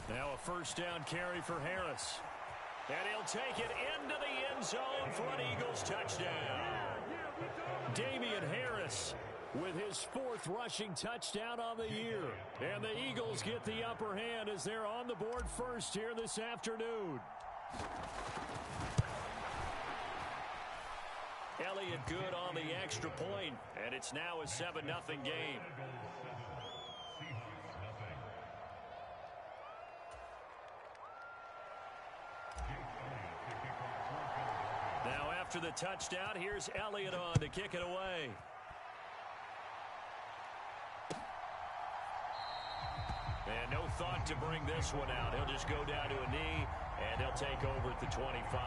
Now a first down carry for Harris. And he'll take it into the end zone for an Eagles touchdown. Damian Harris with his 4th rushing touchdown on the year. And the Eagles get the upper hand as they're on the board first here this afternoon. Elliott good on the extra point, and it's now a 7-0 game. Now after the touchdown, here's Elliott on to kick it away. And no thought to bring this one out. He'll just go down to a knee, and they'll take over at the 25.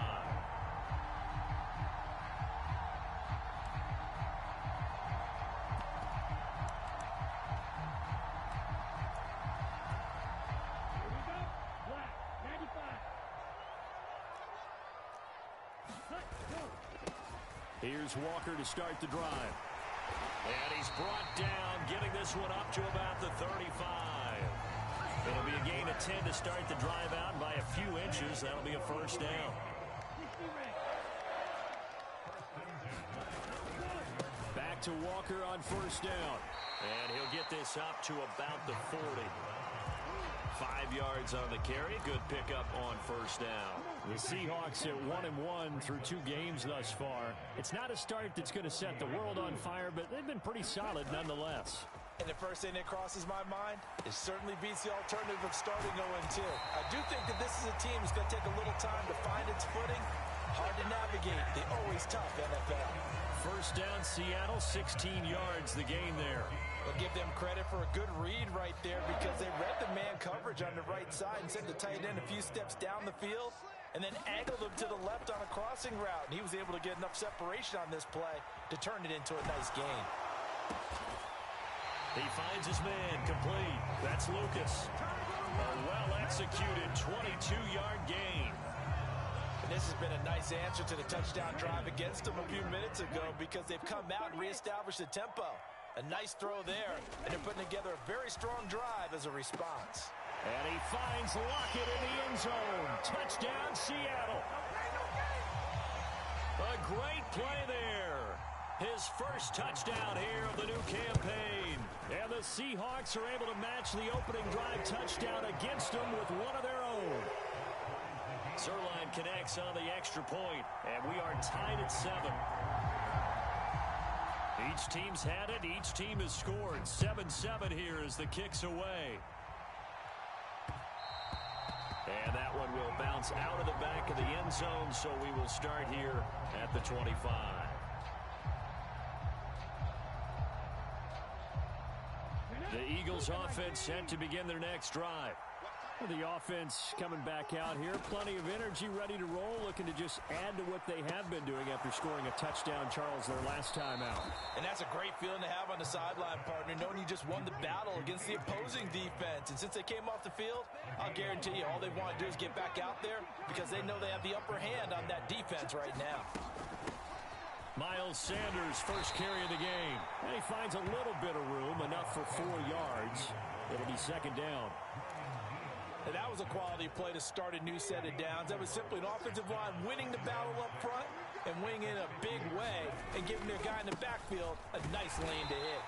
Here's Walker to start the drive. And he's brought down, getting this one up to about the 35. It'll be a gain of 10 to start the drive out by a few inches. That'll be a first down. Back to Walker on first down. And he'll get this up to about the 40. 5 yards on the carry. Good pickup on first down. The Seahawks at 1-1 through 2 games thus far. It's not a start that's going to set the world on fire, but they've been pretty solid nonetheless. And the first thing that crosses my mind, it certainly beats the alternative of starting 0-2. I do think that this is a team that's going to take a little time to find its footing. Hard to navigate. The always tough NFL. First down, Seattle, 16 yards the gain there. We'll give them credit for a good read right there because they read the man coverage on the right side and sent the tight end a few steps down the field and then angled him to the left on a crossing route. And he was able to get enough separation on this play to turn it into a nice gain. He finds his man complete. That's Lucas. A well-executed 22-yard gain. And this has been a nice answer to the touchdown drive against them a few minutes ago because they've come out and reestablished the tempo. A nice throw there, and they're putting together a very strong drive as a response. And he finds Lockett in the end zone. Touchdown, Seattle. A great play there. His first touchdown here of the new campaign. And the Seahawks are able to match the opening drive touchdown against them with one of their own. Zerline connects on the extra point, and we are tied at 7. Each team's had it. Each team has scored. 7-7 here as the kick's away. And that one will bounce out of the back of the end zone, so we will start here at the 25. The Eagles offense set to begin their next drive. The offense coming back out here. Plenty of energy, ready to roll, looking to just add to what they have been doing after scoring a touchdown, Charles, their last time out. And that's a great feeling to have on the sideline, partner, knowing you just won the battle against the opposing defense. And since they came off the field, I'll guarantee you all they want to do is get back out there because they know they have the upper hand on that defense right now. Miles Sanders, first carry of the game. And he finds a little bit of room, enough for 4 yards. It'll be second down. And that was a quality play to start a new set of downs. That was simply an offensive line winning the battle up front and winning in a big way and giving their guy in the backfield a nice lane to hit.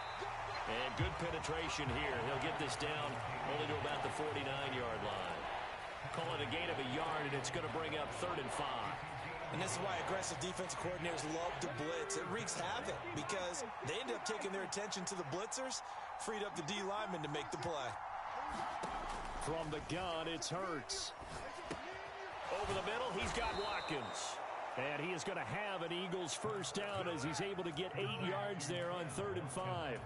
And good penetration here. He'll get this down only to about the 49-yard line. Call it a gain of a yard, and it's going to bring up 3rd and 5. And this is why aggressive defensive coordinators love to blitz. It wreaks havoc because they end up taking their attention to the blitzers, freed up the D lineman to make the play. From the gun, it's Hurts. Over the middle, he's got Watkins. And he is going to have an Eagles first down as he's able to get 8 yards there on 3rd and 5.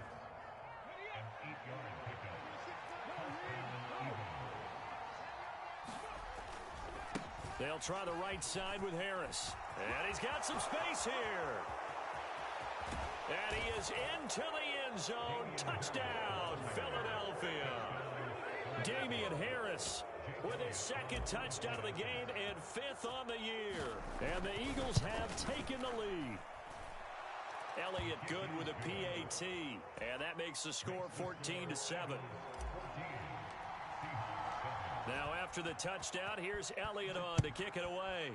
They'll try the right side with Harris. And he's got some space here. And he is into the end zone. Touchdown, Philadelphia. Damian Harris with his 2nd touchdown of the game and 5th on the year. And the Eagles have taken the lead. Elliott good with a PAT. And that makes the score 14-7. Now After the touchdown, here's Elliott on to kick it away.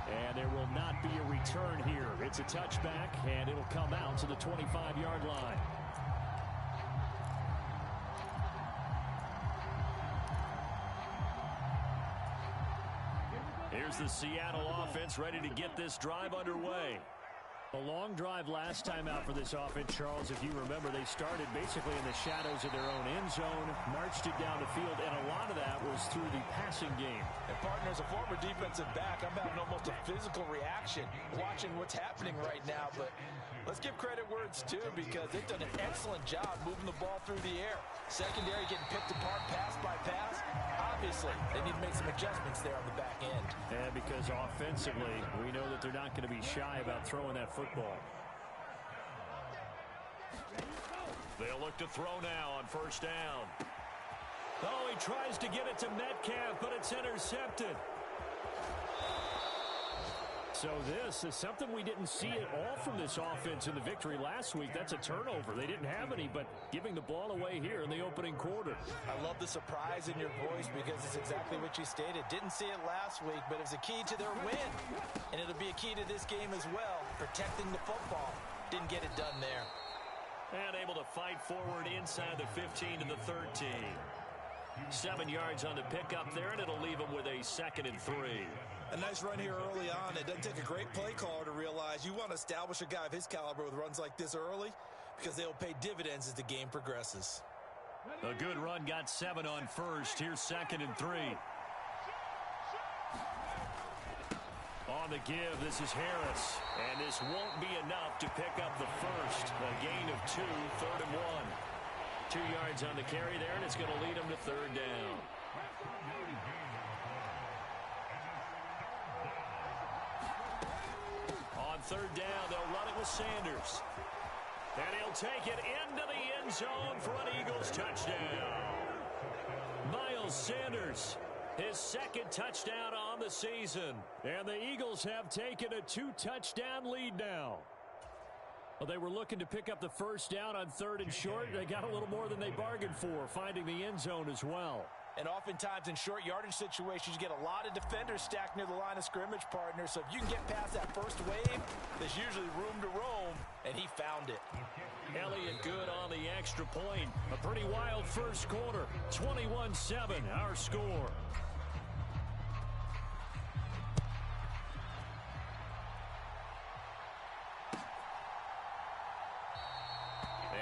And there will not be a return here. It's a touchback, and it'll come out to the 25-yard line. Here's the Seattle offense ready to get this drive underway. A long drive last time out for this offense, Charles. If you remember, they started basically in the shadows of their own end zone, marched it down the field, and a lot of that was through the passing game. And partner, as a former defensive back, I'm having almost a physical reaction watching what's happening right now. But let's give credit where it's due, because they've done an excellent job moving the ball through the air. Secondary getting picked apart pass by pass. Obviously, they need to make some adjustments there on the back end. And because offensively, we know that they're not going to be shy about throwing that football. They'll look to throw now on first down. Oh, he tries to get it to Metcalf, but it's intercepted. So this is something we didn't see at all from this offense in the victory last week. That's a turnover. They didn't have any, but giving the ball away here in the opening quarter. I love the surprise in your voice, because it's exactly what you stated. Didn't see it last week, but it was a key to their win. And it'll be a key to this game as well, protecting the football. Didn't get it done there. And able to fight forward inside the 15 to the 13. 7 yards on the pickup there, and it'll leave them with a 2nd and 3. A nice run here early on. It doesn't take a great play caller to realize you want to establish a guy of his caliber with runs like this early, because they'll pay dividends as the game progresses. A good run, got 7 on first. Here's 2nd and 3. On the give, this is Harris. And this won't be enough to pick up the first. A gain of 2, 3rd and 1. 2 yards on the carry there, and it's going to lead them to 3rd down. On 3rd down, they'll run it with Sanders. And he'll take it into the end zone for an Eagles touchdown. Miles Sanders, his 2nd touchdown on the season. And the Eagles have taken a 2-touchdown lead now. Well, they were looking to pick up the first down on 3rd and short. They got a little more than they bargained for, finding the end zone as well. And oftentimes in short yardage situations, you get a lot of defenders stacked near the line of scrimmage, partner. So if you can get past that first wave, there's usually room to roam, and he found it. Elliott good on the extra point. A pretty wild first quarter. 21-7, our score.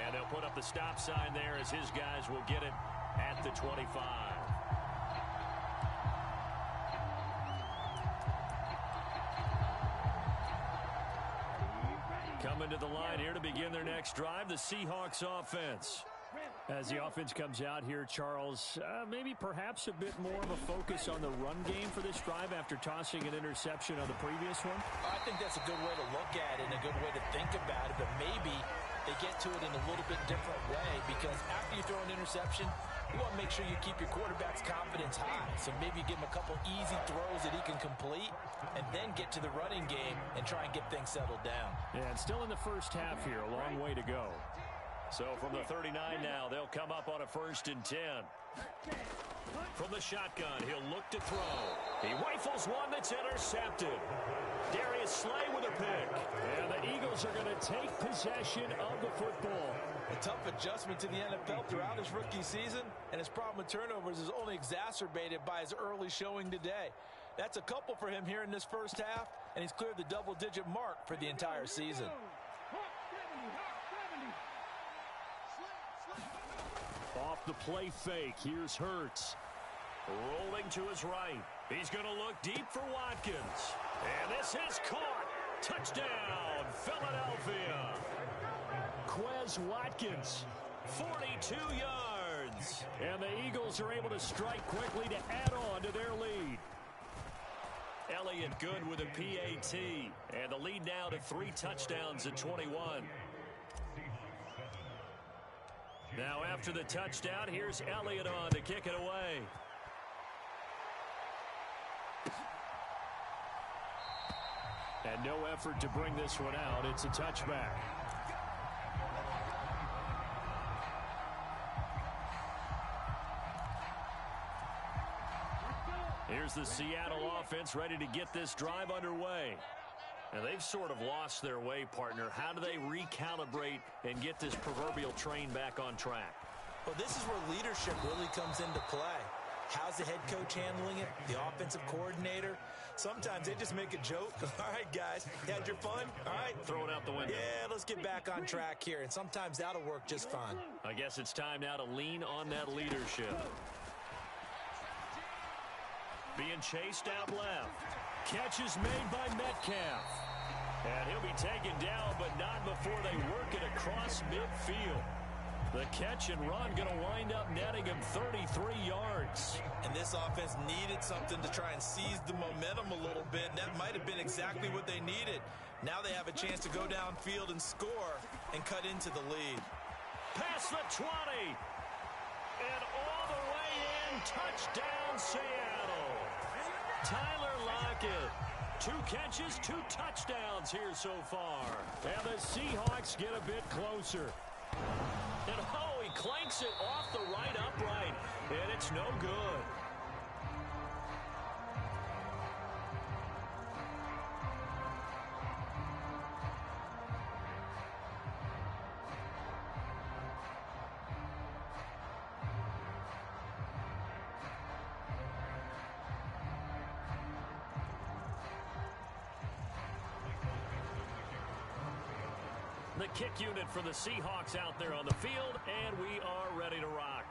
And they'll put up the stop sign there as his guys will get it at the 25. Coming to the line here to begin their next drive, the Seahawks offense. As the offense comes out here, Charles, maybe perhaps a bit more of a focus on the run game for this drive after tossing an interception on the previous one? I think that's a good way to look at it and a good way to think about it, but maybe they get to it in a little bit different way, because after you throw an interception, you want to make sure you keep your quarterback's confidence high. So maybe give him a couple easy throws that he can complete, and then get to the running game and try and get things settled down. Yeah, and still in the first half here, a long way to go. So from the 39 now, they'll come up on a 1st and 10. From the shotgun, he'll look to throw. He rifles one that's intercepted. Darius Slay with a pick. And the Eagles are going to take possession of the football. A tough adjustment to the NFL throughout his rookie season, and his problem with turnovers is only exacerbated by his early showing today. That's a couple for him here in this first half, and he's cleared the double-digit mark for the entire season. Off the play fake, here's Hurts. Rolling to his right. He's going to look deep for Watkins. And this is caught. Touchdown, Philadelphia. Quez Watkins, 42 yards. And the Eagles are able to strike quickly to add on to their lead. Elliott good with a PAT. And the lead now to 3 touchdowns at 21. Now after the touchdown, here's Elliott on to kick it away. And no effort to bring this one out. It's a touchback. Here's the Seattle offense ready to get this drive underway. And they've sort of lost their way, partner. How do they recalibrate and get this proverbial train back on track? Well, this is where leadership really comes into play. How's the head coach handling it? The offensive coordinator? Sometimes they just make a joke. All right, guys, you had your fun? All right. Throw it out the window. Yeah, let's get back on track here. And sometimes that'll work just fine. I guess it's time now to lean on that leadership. Being chased out left. Catch is made by Metcalf. And he'll be taken down, but not before they work it across midfield. The catch and run going to wind up netting him 33 yards. And this offense needed something to try and seize the momentum a little bit. And that might have been exactly what they needed. Now they have a chance to go downfield and score and cut into the lead. Past the 20. And all the way in. Touchdown, Seattle. Tyler Lockett. 2 catches, 2 touchdowns here so far. And the Seahawks get a bit closer. And oh, he clanks it off the right upright. And it's no good. The kick unit for the Seahawks out there on the field, and we are ready to rock.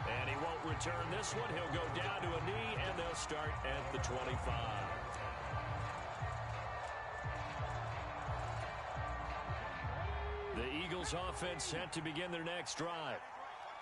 And he won't return this one. He'll go down to a knee, and they'll start at the 25. The Eagles offense set to begin their next drive.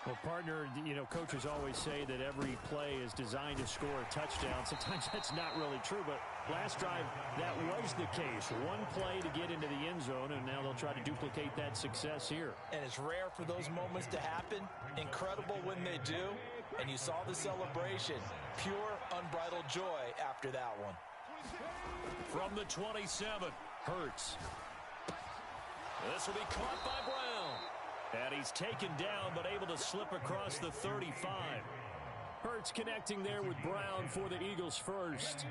Well, partner, you know, coaches always say that every play is designed to score a touchdown. Sometimes that's not really true, but last drive, that was the case. One play to get into the end zone, and now they'll try to duplicate that success here. And it's rare for those moments to happen. Incredible when they do. And you saw the celebration. Pure, unbridled joy after that one. From the 27, Hurts. This will be caught by Brown. And he's taken down, but able to slip across the 35. Hurts connecting there with Brown for the Eagles first.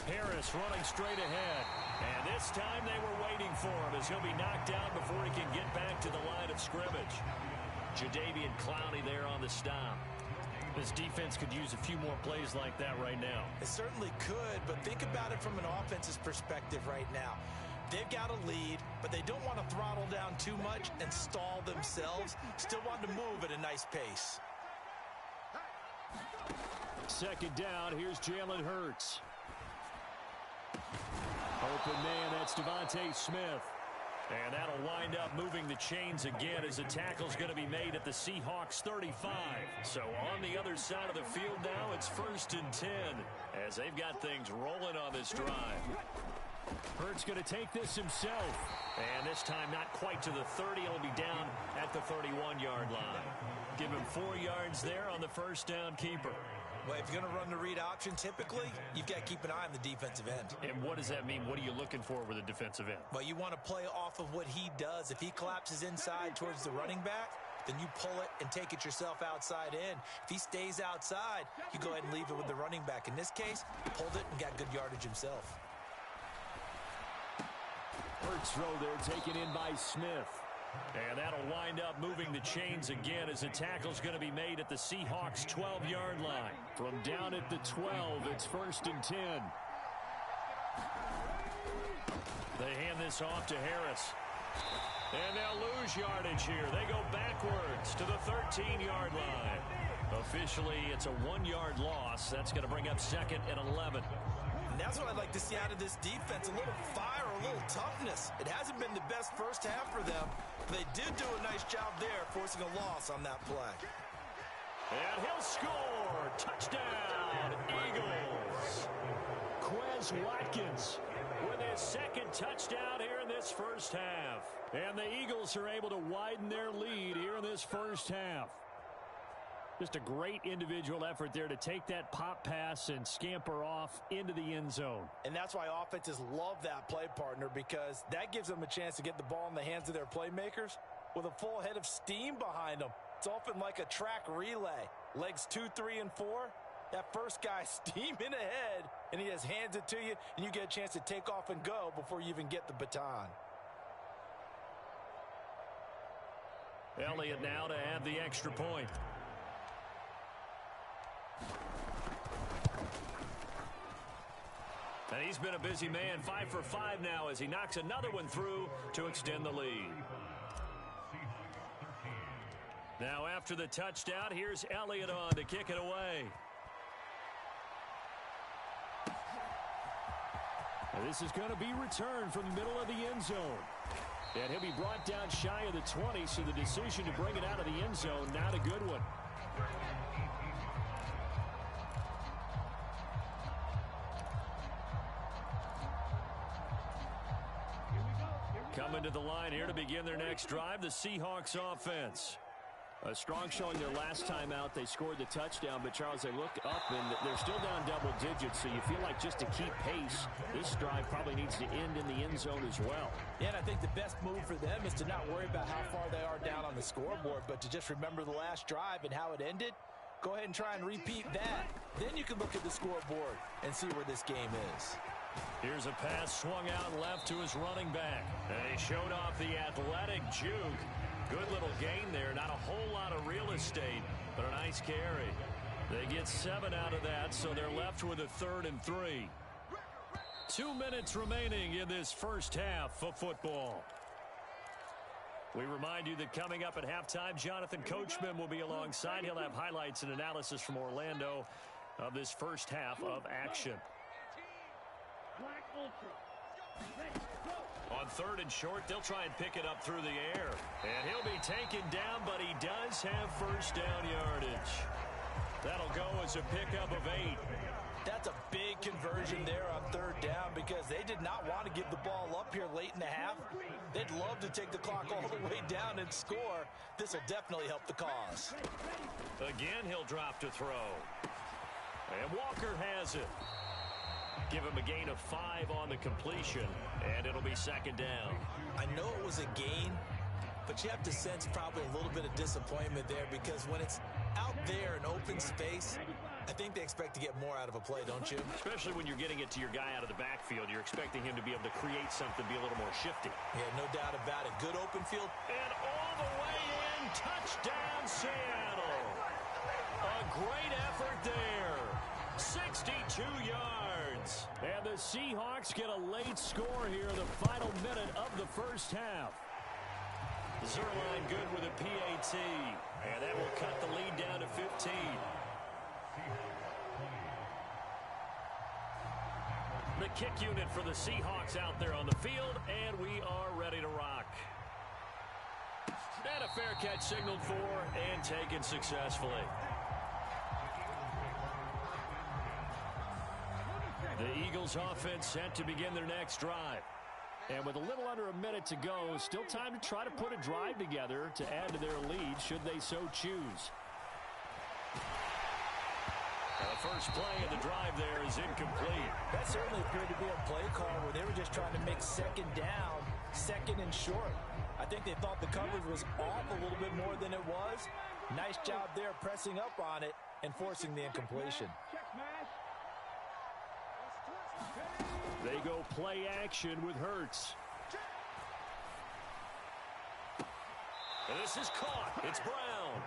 Harris running straight ahead. And this time they were waiting for him as he'll be knocked down before he can get back to the line of scrimmage. Jadeveon Clowney there on the stop. This defense could use a few more plays like that right now. It certainly could, but think about it from an offense's perspective right now. They've got a lead, but they don't want to throttle down too much and stall themselves. Still want to move at a nice pace. Second down, here's Jalen Hurts. Open man, that's Devontae Smith. And that'll wind up moving the chains again as the tackle's going to be made at the Seahawks 35. So on the other side of the field now, it's 1st and 10 as they've got things rolling on this drive. Hurts going to take this himself. And this time not quite to the 30. He'll be down at the 31-yard line. Give him 4 yards there on the first down keeper. Well, if you're going to run the read option, typically, you've got to keep an eye on the defensive end. And what does that mean? What are you looking for with a defensive end? Well, you want to play off of what he does. If he collapses inside towards the running back, then you pull it and take it yourself outside in. If he stays outside, you go ahead and leave it with the running back. In this case, pulled it and got good yardage himself. Hurts throw there taken in by Smith. And that'll wind up moving the chains again as the tackle's going to be made at the Seahawks 12-yard line. From down at the 12, it's 1st and 10. They hand this off to Harris. And they'll lose yardage here. They go backwards to the 13-yard line. Officially, it's a 1-yard loss. That's going to bring up 2nd and 11. And that's what I'd like to see out of this defense, a little fire, a little toughness. It hasn't been the best first half for them, but they did do a nice job there, forcing a loss on that play. And he'll score. Touchdown, Eagles. Quez Watkins with his 2nd touchdown here in this first half. And the Eagles are able to widen their lead here in this first half. Just a great individual effort there to take that pop pass and scamper off into the end zone. And that's why offenses love that play, partner, because that gives them a chance to get the ball in the hands of their playmakers with a full head of steam behind them. It's often like a track relay. Legs 2, 3, and 4. That first guy steaming ahead, and he just hands it to you, and you get a chance to take off and go before you even get the baton. Elliott now to add the extra point. And he's been a busy man, 5 for 5 now as he knocks another one through to extend the lead. Now after the touchdown, here's Elliott on to kick it away. Now this is going to be returned from the middle of the end zone. And he'll be brought down shy of the 20, so the decision to bring it out of the end zone, not a good one. Coming to the line here to begin their next drive, the Seahawks offense. A strong showing their last time out. They scored the touchdown, but, Charles, they look up, and they're still down double digits, so you feel like just to keep pace, this drive probably needs to end in the end zone as well. Yeah, and I think the best move for them is to not worry about how far they are down on the scoreboard, but to just remember the last drive and how it ended. Go ahead and try and repeat that. Then you can look at the scoreboard and see where this game is. Here's a pass swung out left to his running back. And he showed off the athletic juke. Good little gain there. Not a whole lot of real estate, but a nice carry. They get 7 out of that, so they're left with a 3rd and 3. 2 minutes remaining in this first half of football. We remind you that coming up at halftime, Jonathan Coachman will be alongside. He'll have highlights and analysis from Orlando of this first half of action. On 3rd and short, they'll try and pick it up through the air. And he'll be taken down, but he does have first down yardage. That'll go as a pickup of 8. That's a big conversion there on 3rd down because they did not want to give the ball up here late in the half. They'd love to take the clock all the way down and score. This will definitely help the cause. Again, he'll drop to throw. And Walker has it. Give him a gain of 5 on the completion, and it'll be 2nd down. I know it was a gain, but you have to sense probably a little bit of disappointment there because when it's out there in open space, I think they expect to get more out of a play, don't you? Especially when you're getting it to your guy out of the backfield. You're expecting him to be able to create something, be a little more shifty. Yeah, no doubt about it. Good open field. And all the way in, touchdown Seattle. A great effort there. 62 yards. And the Seahawks get a late score here in the final minute of the first half. Zerline good with a PAT. And that will cut the lead down to 15. The kick unit for the Seahawks out there on the field, and we are ready to rock. And a fair catch signaled for and taken successfully. The Eagles offense set to begin their next drive. And with a little under a minute to go, still time to try to put a drive together to add to their lead should they so choose. The first play of the drive there is incomplete. That certainly appeared to be a play call where they were just trying to make 2nd down, 2nd and short. I think they thought the coverage was off a little bit more than it was. Nice job there pressing up on it and forcing the incompletion. They go play action with Hurts. And this is caught. It's Brown.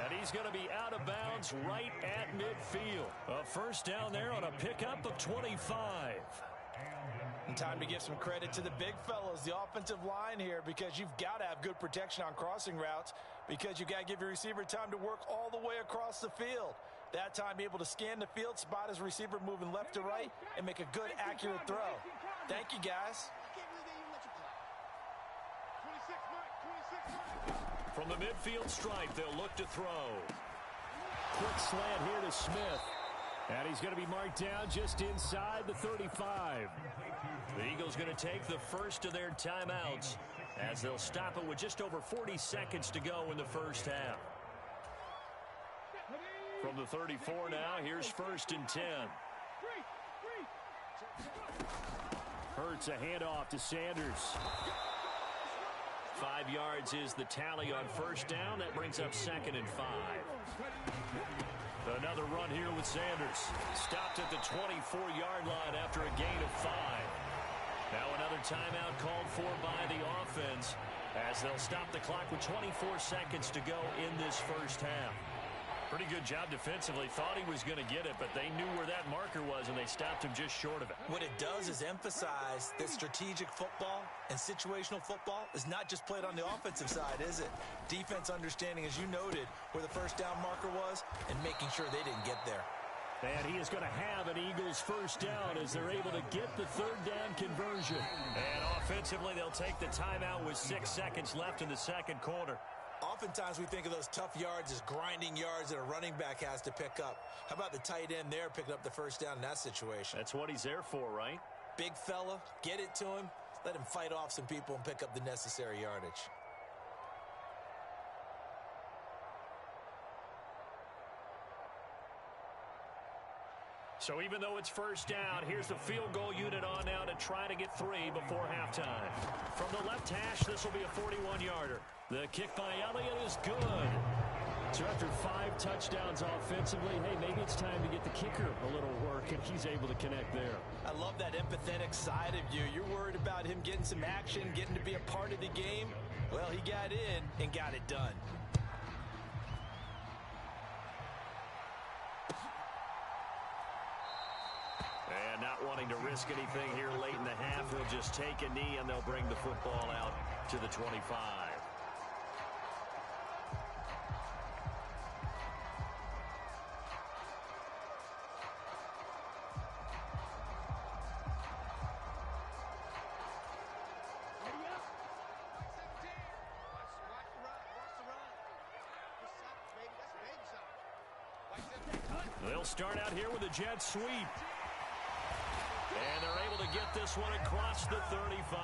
And he's going to be out of bounds right at midfield. A first down there on a pickup of 25. And time to give some credit to the big fellows, the offensive line here, because you've got to have good protection on crossing routes because you've got to give your receiver time to work all the way across the field. That time, be able to scan the field, spot his receiver moving left to right, and make a good, accurate throw. Thank you, guys. From the midfield stripe, they'll look to throw. Quick slant here to Smith. And he's going to be marked down just inside the 35. The Eagles going to take the first of their timeouts as they'll stop it with just over 40 seconds to go in the first half. From the 34 now, here's 1st and 10. Hurts a handoff to Sanders. 5 yards is the tally on 1st down. That brings up 2nd and 5. Another run here with Sanders. Stopped at the 24-yard line after a gain of 5. Now another timeout called for by the offense as they'll stop the clock with 24 seconds to go in this first half. Pretty good job defensively. Thought he was going to get it, but they knew where that marker was, and they stopped him just short of it. What it does is emphasize that strategic football and situational football is not just played on the offensive side, is it? Defense understanding, as you noted, where the first down marker was and making sure they didn't get there. And he is going to have an Eagles first down as they're able to get the 3rd down conversion. And offensively, they'll take the timeout with 6 seconds left in the 2nd quarter. Oftentimes we think of those tough yards as grinding yards that a running back has to pick up. How about the tight end there picking up the first down in that situation? That's what he's there for, right? Big fella, get it to him, let him fight off some people and pick up the necessary yardage. So even though it's first down, here's the field goal unit on now to try to get 3 before halftime. From the left hash, this will be a 41-yarder. The kick by Elliott is good. So after 5 touchdowns offensively, hey, maybe it's time to get the kicker a little work, and he's able to connect there. I love that empathetic side of you. You're worried about him getting some action, getting to be a part of the game. Well, he got in and got it done. And not wanting to risk anything here late in the half, he'll just take a knee, and they'll bring the football out to the 25. They'll start out here with a jet sweep. And they're able to get this one across the 35.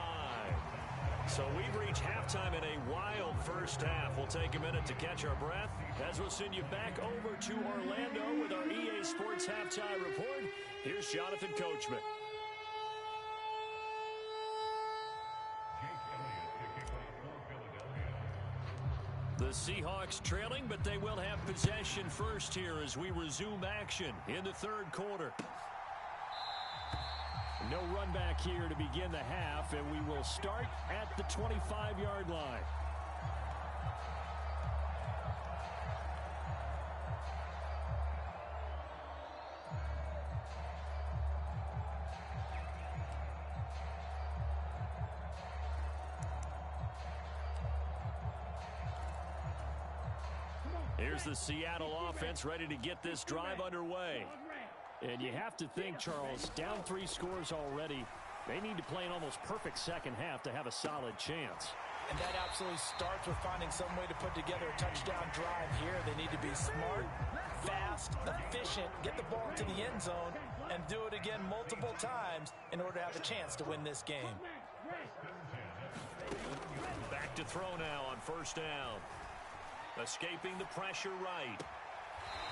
So we've reached halftime in a wild first half. We'll take a minute to catch our breath as we'll send you back over to Orlando with our EA Sports Halftime Report. Here's Jonathan Coachman. The Seahawks trailing, but they will have possession first here as we resume action in the 3rd quarter. No run back here to begin the half, and we will start at the 25-yard line. Here's the Seattle offense ready to get this drive underway. And you have to think, Charles, down 3 scores already. They need to play an almost perfect second half to have a solid chance. And that absolutely starts with finding some way to put together a touchdown drive here. They need to be smart, fast, efficient, get the ball to the end zone, and do it again multiple times in order to have a chance to win this game. Back to throw now on first down. Escaping the pressure right.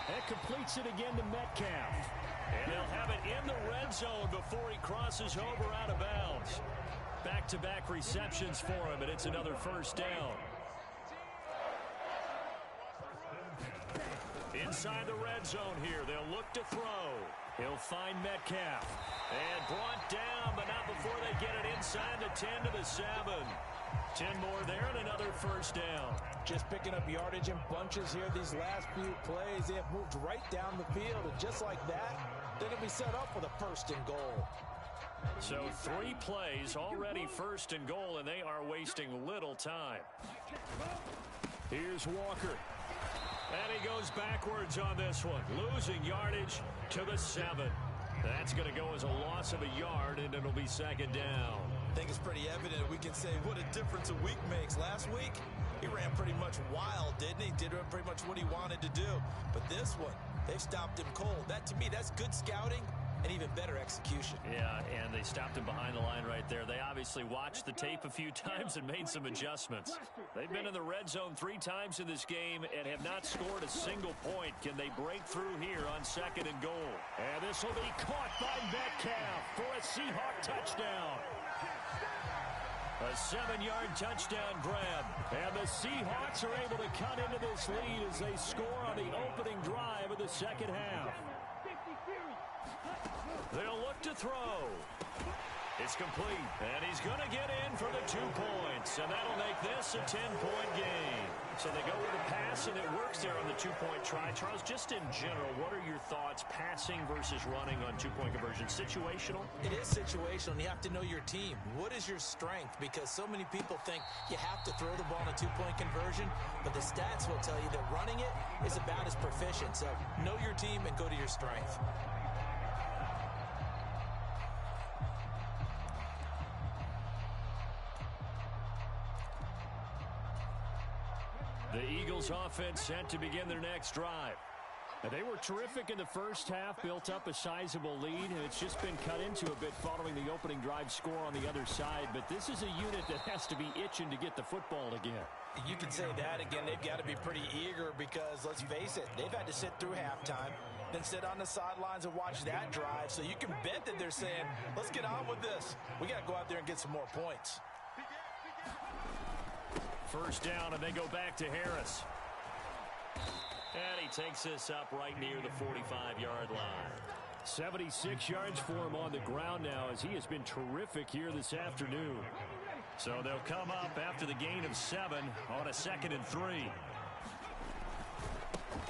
That completes it again to Metcalf. And he'll have it in the red zone before he crosses over out of bounds. Back-to-back receptions for him, and it's another first down. Inside the red zone here, they'll look to throw. He'll find Metcalf. And brought down, but not before they get it inside the 10 to the 7. 10 more there and another first down. Just picking up yardage in bunches here these last few plays. They have moved right down the field, and just like that, they're going to be set up for the 1st and goal. So 3 plays already 1st and goal, and they are wasting little time. Here's Walker. And he goes backwards on this one, losing yardage to the 7. That's going to go as a loss of a yard, and it'll be 2nd down. I think it's pretty evident we can say what a difference a week makes. Last week, he ran pretty much wild, didn't he? Did pretty much what he wanted to do. But this one, they've stopped him cold. That, to me, that's good scouting and even better execution. Yeah, and they stopped him behind the line right there. They obviously watched the tape a few times and made some adjustments. They've been in the red zone 3 times in this game and have not scored a single point. Can they break through here on 2nd and goal? And this will be caught by Metcalf for a Seahawk touchdown. A 7-yard touchdown grab. And the Seahawks are able to cut into this lead as they score on the opening drive of the second half. They'll look to throw. It's complete. And he's going to get in for the 2 points. And that'll make this a 10-point game. So they go with a pass, and it works there on the 2-point try. Charles, just in general, what are your thoughts passing versus running on 2-point conversion? Situational? It is situational, and you have to know your team. What is your strength? Because so many people think you have to throw the ball in a 2-point conversion, but the stats will tell you that running it is about as proficient. So know your team and go to your strength. The Eagles offense set to begin their next drive. And they were terrific in the first half, built up a sizable lead, and it's just been cut into a bit following the opening drive score on the other side. But this is a unit that has to be itching to get the football again. You can say that again. They've got to be pretty eager because, let's face it, they've had to sit through halftime, then sit on the sidelines and watch that drive. So you can bet that they're saying, let's get on with this. We got to go out there and get some more points. First down, and they go back to Harris. And he takes this up right near the 45-yard line. 76 yards for him on the ground now as he has been terrific here this afternoon. So they'll come up after the gain of 7 on a 2nd and 3.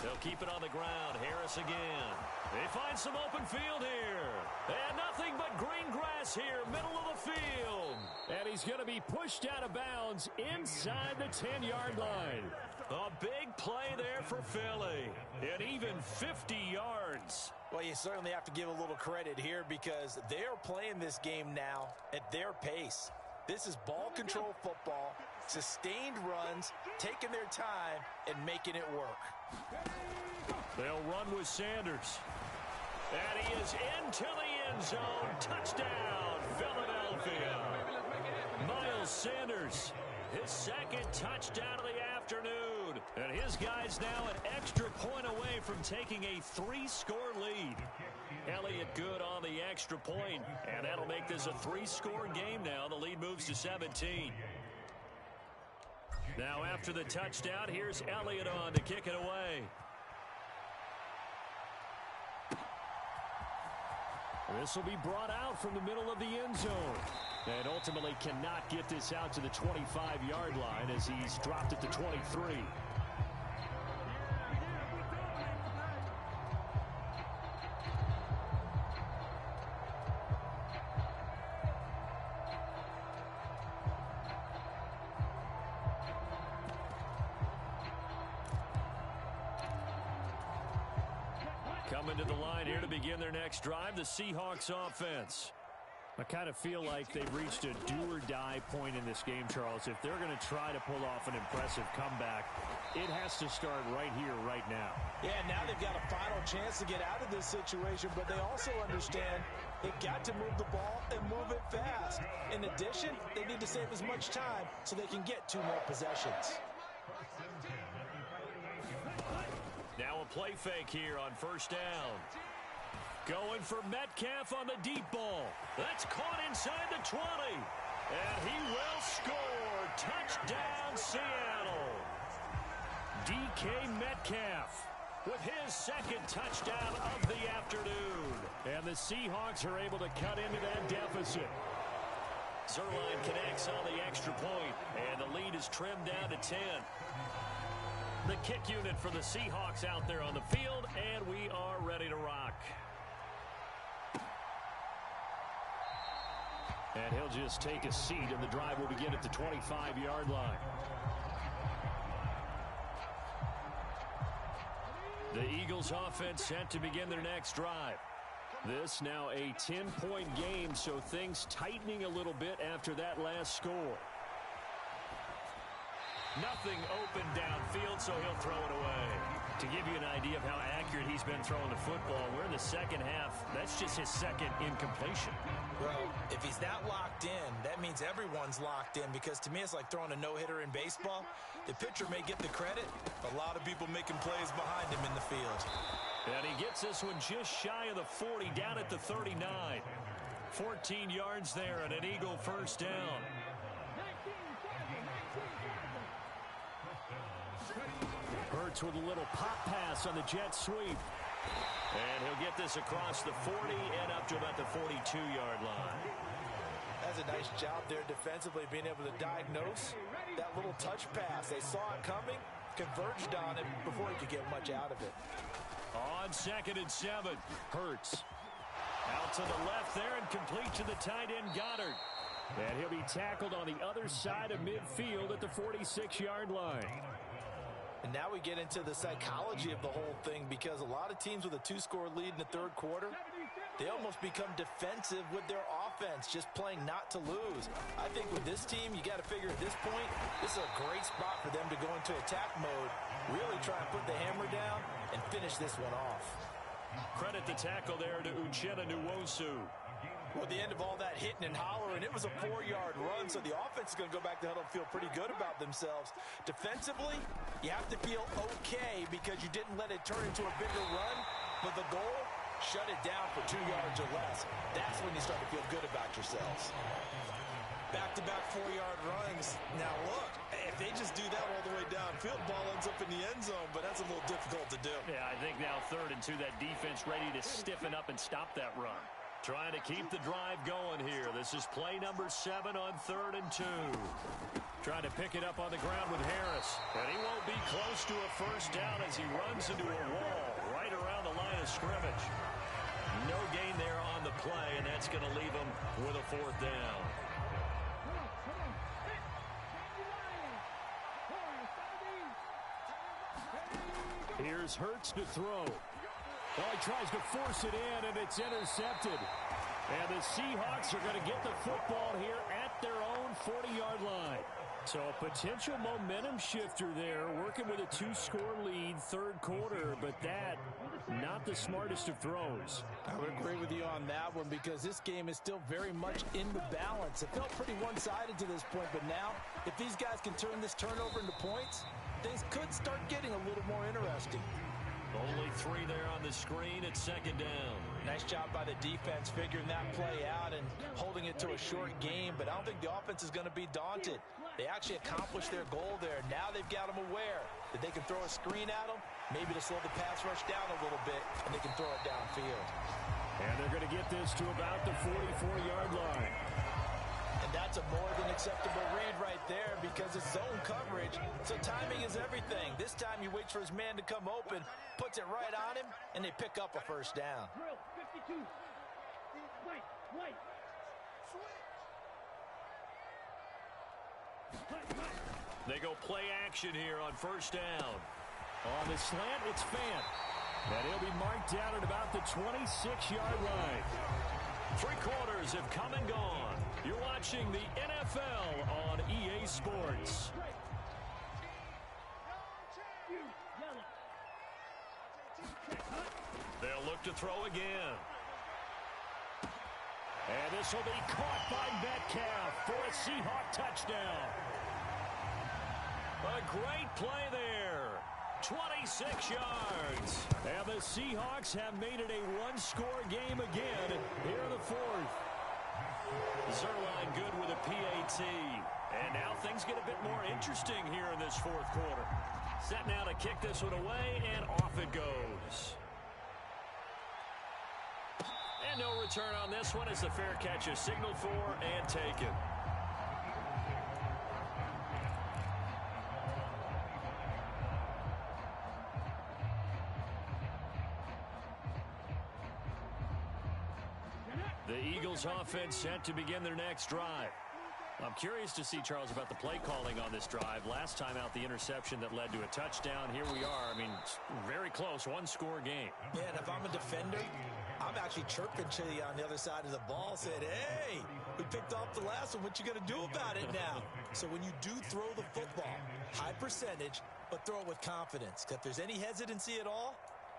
They'll keep it on the ground. Harris again. They find some open field here. And nothing but green grass here, middle of the field. And he's going to be pushed out of bounds inside the 10-yard line. A big play there for Philly. And even 50 yards. Well, you certainly have to give a little credit here because they are playing this game now at their pace. This is ball control football, sustained runs, taking their time, and making it work. They'll run with Sanders. And he is into the end zone. Touchdown, Philadelphia. Miles Sanders, his 2nd touchdown of the afternoon. And his guys now an extra point away from taking a 3-score lead. Elliott good on the extra point, and that'll make this a 3-score game now. The lead moves to 17. Now after the touchdown, here's Elliott on to kick it away. This will be brought out from the middle of the end zone. And ultimately cannot get this out to the 25-yard line as he's dropped at the 23. Coming to the line here to begin their next drive, the Seahawks offense. I kind of feel like they've reached a do-or-die point in this game, Charles. If they're going to try to pull off an impressive comeback, it has to start right here, right now. Yeah, now they've got a final chance to get out of this situation, but they also understand they've got to move the ball and move it fast. In addition, they need to save as much time so they can get 2 more possessions. Now a play fake here on first down. Going for Metcalf on the deep ball. That's caught inside the 20. And he will score. Touchdown, Seattle. DK Metcalf with his 2nd touchdown of the afternoon. And the Seahawks are able to cut into that deficit. Zerline connects on the extra point, and the lead is trimmed down to 10. The kick unit for the Seahawks out there on the field, and we are ready to rock. And he'll just take a seat, and the drive will begin at the 25-yard line. The Eagles offense set to begin their next drive. This now a 10-point game, so things tightening a little bit after that last score. Nothing open downfield, so he'll throw it away. To give you an idea of how accurate he's been throwing the football, we're in the second half. That's just his second incompletion. Well, if he's that locked in, that means everyone's locked in, because to me it's like throwing a no-hitter in baseball. The pitcher may get the credit, a lot of people making plays behind him in the field. And he gets this one just shy of the 40, down at the 39. 14 yards there and an Eagle first down. Hurts with a little pop pass on the jet sweep. And he'll get this across the 40 and up to about the 42-yard line. That's a nice job there defensively, being able to diagnose that little touch pass. They saw it coming, converged on it before he could get much out of it. On 2nd and 7, Hurts. Out to the left there and complete to the tight end, Goddard. And he'll be tackled on the other side of midfield at the 46-yard line. And now we get into the psychology of the whole thing, because a lot of teams with a 2-score lead in the third quarter, they almost become defensive with their offense, just playing not to lose. I think with this team, you got to figure at this point, this is a great spot for them to go into attack mode, really try and put the hammer down and finish this one off. Credit the tackle there to Uchenna Nwosu. Well, at the end of all that hitting and hollering, it was a 4-yard run, so the offense is going to go back to huddle and feel pretty good about themselves. Defensively, you have to feel okay because you didn't let it turn into a bigger run, but the goal, shut it down for 2 yards or less. That's when you start to feel good about yourselves. Back-to-back 4-yard runs. Now, look, if they just do that all the way downfield, ball ends up in the end zone, but that's a little difficult to do. Yeah, I think now 3rd and 2, that defense ready to stiffen up and stop that run. Trying to keep the drive going here. This is play number 7 on 3rd and 2. Trying to pick it up on the ground with Harris. And he won't be close to a first down as he runs into a wall right around the line of scrimmage. No gain there on the play, and that's going to leave him with a 4th down. Here's Hurts to throw. Oh, he tries to force it in, and it's intercepted. And the Seahawks are going to get the football here at their own 40-yard line. So a potential momentum shifter there, working with a 2-score lead, 3rd quarter, but that, not the smartest of throws. I would agree with you on that one, because this game is still very much in the balance. It felt pretty one-sided to this point, but now, if these guys can turn this turnover into points, things could start getting a little more interesting. Only 3 there on the screen at 2nd down. Nice job by the defense figuring that play out and holding it to a short game, but I don't think the offense is going to be daunted. They actually accomplished their goal there. Now they've got them aware that they can throw a screen at them, maybe to slow the pass rush down a little bit, and they can throw it downfield. And they're going to get this to about the 44-yard line. And that's a more than acceptable read right there, because it's zone coverage, so timing is everything. This time he waits for his man to come open, puts it right on him, and they pick up a first down. They go play action here on 1st down. On the slant, it's Fant. And he'll be marked down at about the 26-yard line. 3 quarters have come and gone. You're watching the NFL on EA Sports. They'll look to throw again. And this will be caught by Metcalf for a Seahawk touchdown. A great play there. 26 yards. And the Seahawks have made it a 1-score game again here in the 4th. Zerline good with a PAT. And now things get a bit more interesting here in this 4th quarter. Set now to kick this one away, and off it goes. And no return on this one as the fair catch is signaled for and taken. The Eagles offense set to begin their next drive. I'm curious to see, Charles, about the play calling on this drive. Last time out, the interception that led to a touchdown. Here we are. I mean, very close, 1-score game. Yeah, and if I'm a defender, I'm actually chirping to you on the other side of the ball, saying, hey, we picked off the last one. What you going to do about it now? So when you do throw the football, high percentage, but throw it with confidence. If there's any hesitancy at all,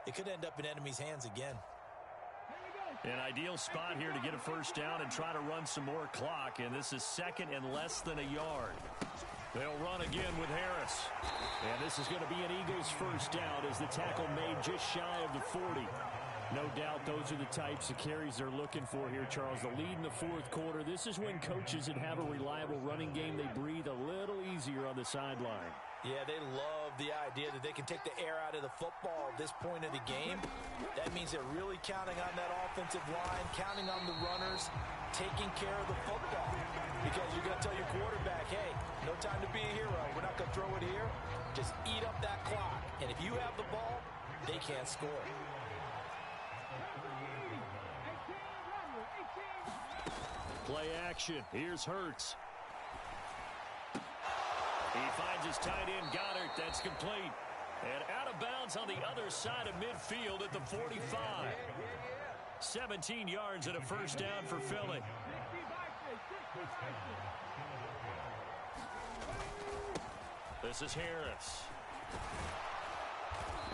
it could end up in enemy's hands again. An ideal spot here to get a first down and try to run some more clock, and this is second and less than a yard. They'll run again with Harris. And this is going to be an Eagles first down as the tackle made just shy of the 40. No doubt those are the types of carries they're looking for here, Charles. The lead in the fourth quarter. This is when coaches that have a reliable running game, they breathe a little easier on the sideline. Yeah, they love the idea that they can take the air out of the football at this point of the game. That means they're really counting on that offensive line, counting on the runners, taking care of the football. Because you're going to tell your quarterback, hey, no time to be a hero. We're not going to throw it here. Just eat up that clock. And if you have the ball, they can't score. Play action. Here's Hurts. He finds his tight end, Goddard. That's complete. And out of bounds on the other side of midfield at the 45. 17 yards and a first down for Philly. This is Harris.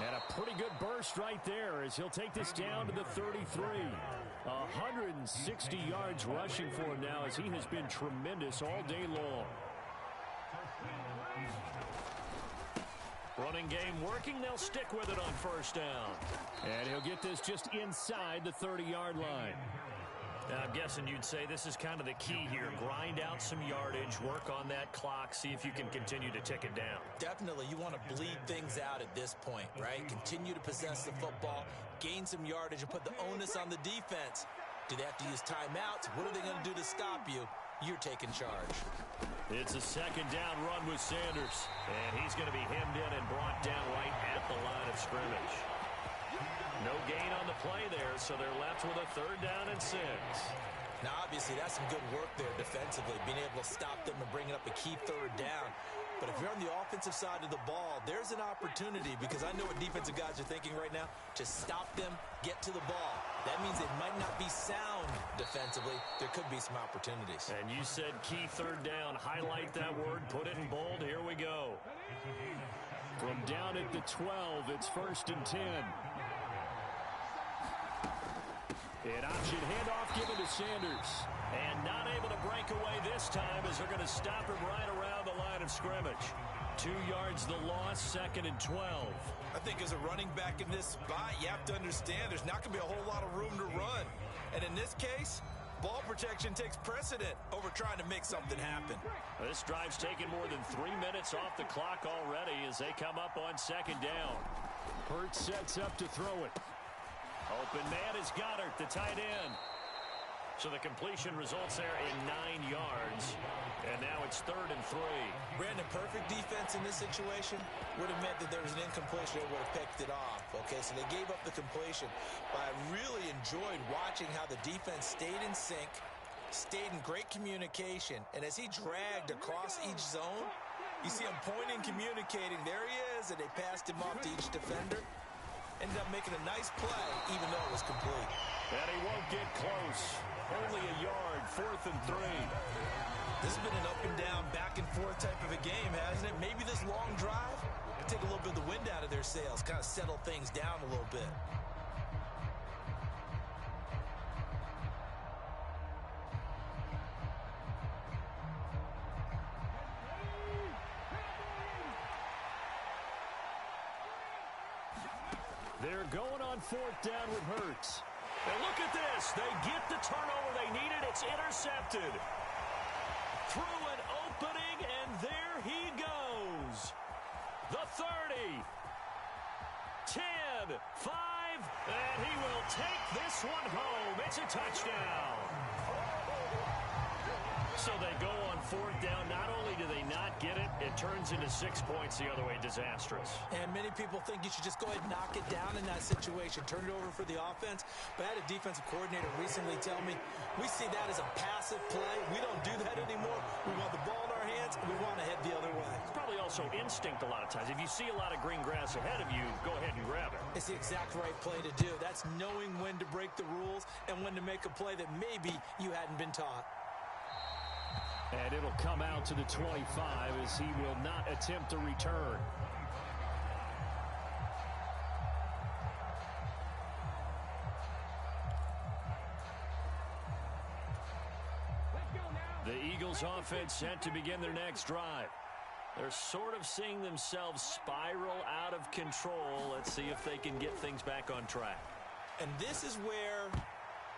And a pretty good burst right there as he'll take this down to the 33. 160 yards rushing for him now as he has been tremendous all day long. Running game working. They'll stick with it on first down. And he'll get this just inside the 30-yard line. Now, I'm guessing you'd say this is kind of the key here. Grind out some yardage, work on that clock, see if you can continue to tick it down. Definitely, you want to bleed things out at this point, right? Continue to possess the football, gain some yardage, and put the onus on the defense. Do they have to use timeouts? What are they going to do to stop you? You're taking charge. It's a second down run with Sanders. And he's going to be hemmed in and brought down right at the line of scrimmage. No gain on the play there, so they're left with a third down and 6. Now, obviously, that's some good work there defensively, being able to stop them and bringing up a key third down. But if you're on the offensive side of the ball, there's an opportunity, because I know what defensive guys are thinking right now, to stop them, get to the ball. That means they might not be sound defensively. There could be some opportunities. And you said key third down. Highlight that word, put it in bold. Here we go. From down at the 12, it's 1st and 10. An option handoff given to Sanders. And not able to break away this time as they're going to stop him right around the line of scrimmage. 2 yards the loss, 2nd and 12. I think as a running back in this spot, you have to understand there's not going to be a whole lot of room to run. And in this case, ball protection takes precedent over trying to make something happen. This drive's taken more than 3 minutes off the clock already as they come up on 2nd down. Hurts sets up to throw it. Open man is Goddard, the tight end. So the completion results there in 9 yards. And now it's 3rd and 3. Brandon, perfect defense in this situation would have meant that there was an incompletion that would have picked it off. Okay, so they gave up the completion. But I really enjoyed watching how the defense stayed in sync, stayed in great communication. And as he dragged across each zone, you see him pointing, communicating. There he is, and they passed him off to each defender. Ended up making a nice play, even though it was complete. And he won't get close. Only a yard, 4th and 3. This has been an up and down, back and forth type of a game, hasn't it? Maybe this long drive could take a little bit of the wind out of their sails, kind of settle things down a little bit. They're going on 4th down with Hurts. And look at this. They get the turnover they needed. It's intercepted. Through an opening, and there he goes. The 30. 10, 5, and he will take this one home. It's a touchdown. So they go on 4th down. Not only do they not get it, it turns into 6 points the other way. Disastrous. And many people think you should just go ahead and knock it down in that situation. Turn it over for the offense. But I had a defensive coordinator recently tell me, we see that as a passive play. We don't do that anymore. We want the ball in our hands, and we want to head the other way. It's probably also instinct a lot of times. If you see a lot of green grass ahead of you, go ahead and grab it. It's the exact right play to do. That's knowing when to break the rules and when to make a play that maybe you hadn't been taught. And it'll come out to the 25 as he will not attempt a return. Eagles offense set to begin their next drive. They're sort of seeing themselves spiral out of control. Let's see if they can get things back on track. And this is where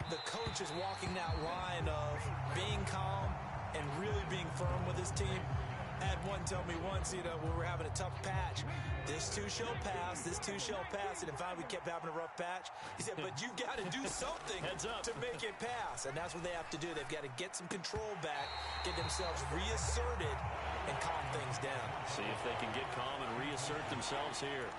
the coach is walking that line of being calm and really being firm with his team. I had one tell me once, when we were having a tough patch, this too shall pass, this too shall pass. And in fact, we kept having a rough patch. He said, but you got to do something to make it pass. And that's what they have to do. They've got to get some control back, get themselves reasserted, and calm things down. See if they can get calm and reassert themselves here.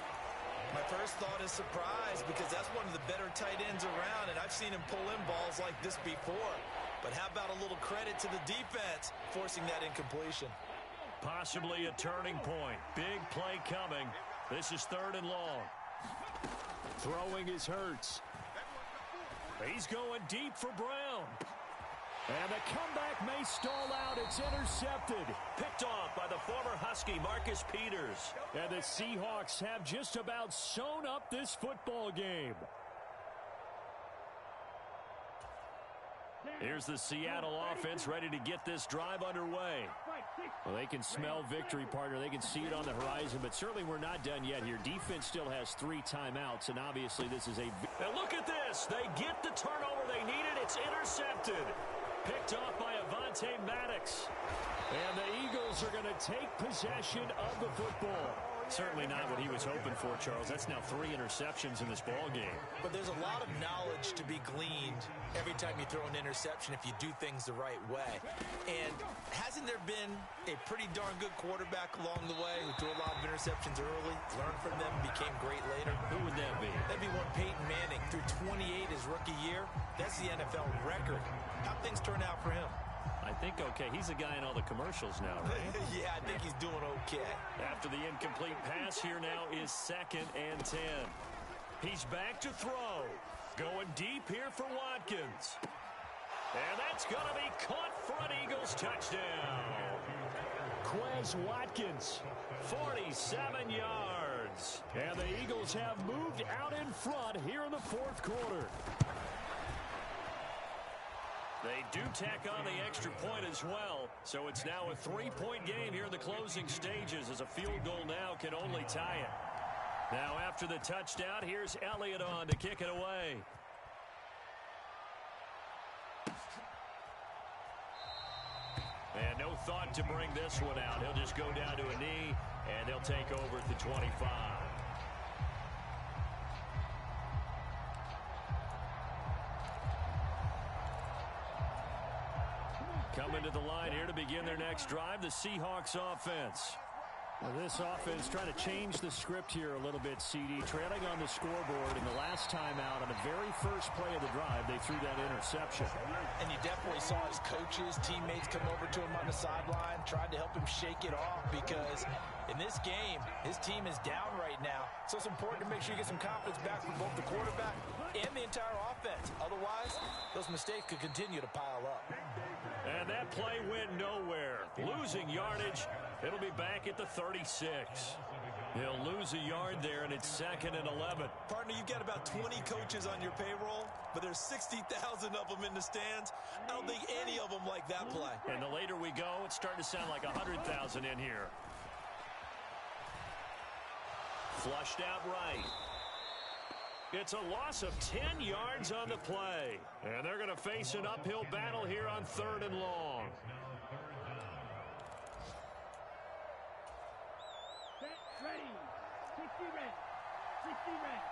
My first thought is surprise, because that's one of the better tight ends around, and I've seen him pull in balls like this before. But how about a little credit to the defense forcing that incompletion? Possibly a turning point. Big play coming. This is 3rd and long. Throwing is Hurts. He's going deep for Brown. And the comeback may stall out. It's intercepted. Picked off by the former Husky, Marcus Peters. And the Seahawks have just about sewn up this football game. Here's the Seattle offense ready to get this drive underway. Well, they can smell victory, partner. They can see it on the horizon, but certainly we're not done yet here. Defense still has 3 timeouts, and obviously this is a... And look at this. They get the turnover they needed. It's intercepted. Picked off by Avonte Maddox. And the Eagles are going to take possession of the football. Certainly not what he was hoping for, Charles. That's now 3 interceptions in this ball game. But there's a lot of knowledge to be gleaned every time you throw an interception if you do things the right way. And hasn't there been a pretty darn good quarterback along the way who threw a lot of interceptions early, learned from them, became great later? Who would that be? That'd be one Peyton Manning. Threw 28 his rookie year. That's the NFL record. How'd things turn out for him? I think okay. He's a guy in all the commercials now, right? Yeah, I think he's doing okay. After the incomplete pass, here now is 2nd and 10. He's back to throw. Going deep here for Watkins. And that's going to be caught for an Eagles touchdown. Quez Watkins. 47 yards. And the Eagles have moved out in front here in the 4th quarter. They do tack on the extra point as well, so it's now a 3-point game here in the closing stages, as a field goal now can only tie it. Now after the touchdown, here's Elliott on to kick it away. And no thought to bring this one out. He'll just go down to a knee, and they'll take over at the 25. Coming to the line here to begin their next drive, the Seahawks offense. Well, this offense trying to change the script here a little bit, CD. Trailing on the scoreboard in the last timeout on the very first play of the drive, they threw that interception. And you definitely saw his coaches, teammates come over to him on the sideline, tried to help him shake it off, because in this game, his team is down right now. So it's important to make sure you get some confidence back from both the quarterback and the entire offense. Otherwise, those mistakes could continue to pile up. And that play went nowhere. Losing yardage. It'll be back at the 36. He'll lose a yard there, and it's 2nd and 11. Partner, you've got about 20 coaches on your payroll, but there's 60,000 of them in the stands. I don't think any of them like that play. And the later we go, it's starting to sound like 100,000 in here. Flushed out right. It's a loss of 10 yards on the play. And they're going to face an uphill battle here on 3rd and long. Ready. 60 red. 60 red.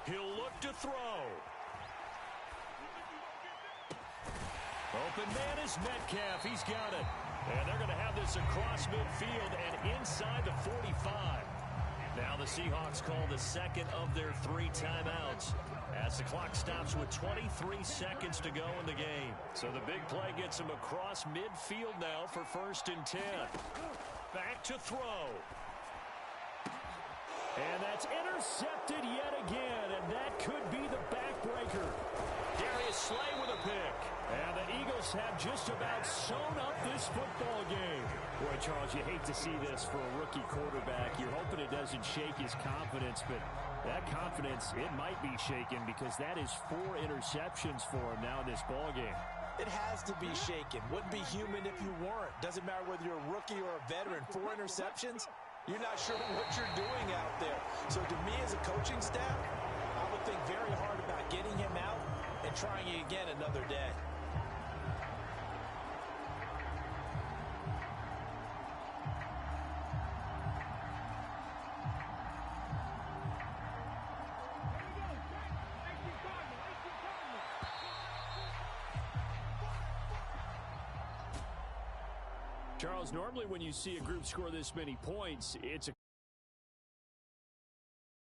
18. He'll look to throw. Open man is Metcalf. He's got it. And they're going to have this across midfield and inside the 45. Now the Seahawks call the 2nd of their 3 timeouts as the clock stops with 23 seconds to go in the game. So the big play gets them across midfield now for 1st and 10. Back to throw. And that's intercepted yet again, and that could be the backbreaker. Darius Slay with a pick. And the Eagles have just about sewn up this football game. Boy, Charles, you hate to see this for a rookie quarterback. You're hoping it doesn't shake his confidence, but that confidence, it might be shaken because that is 4 interceptions for him now in this ball game. It has to be shaken. Wouldn't be human if you weren't. Doesn't matter whether you're a rookie or a veteran. 4 interceptions, you're not sure what you're doing out there. So to me as a coaching staff, I would think very hard about getting him out and trying it again another day. Charles, normally when you see a group score this many points, it's a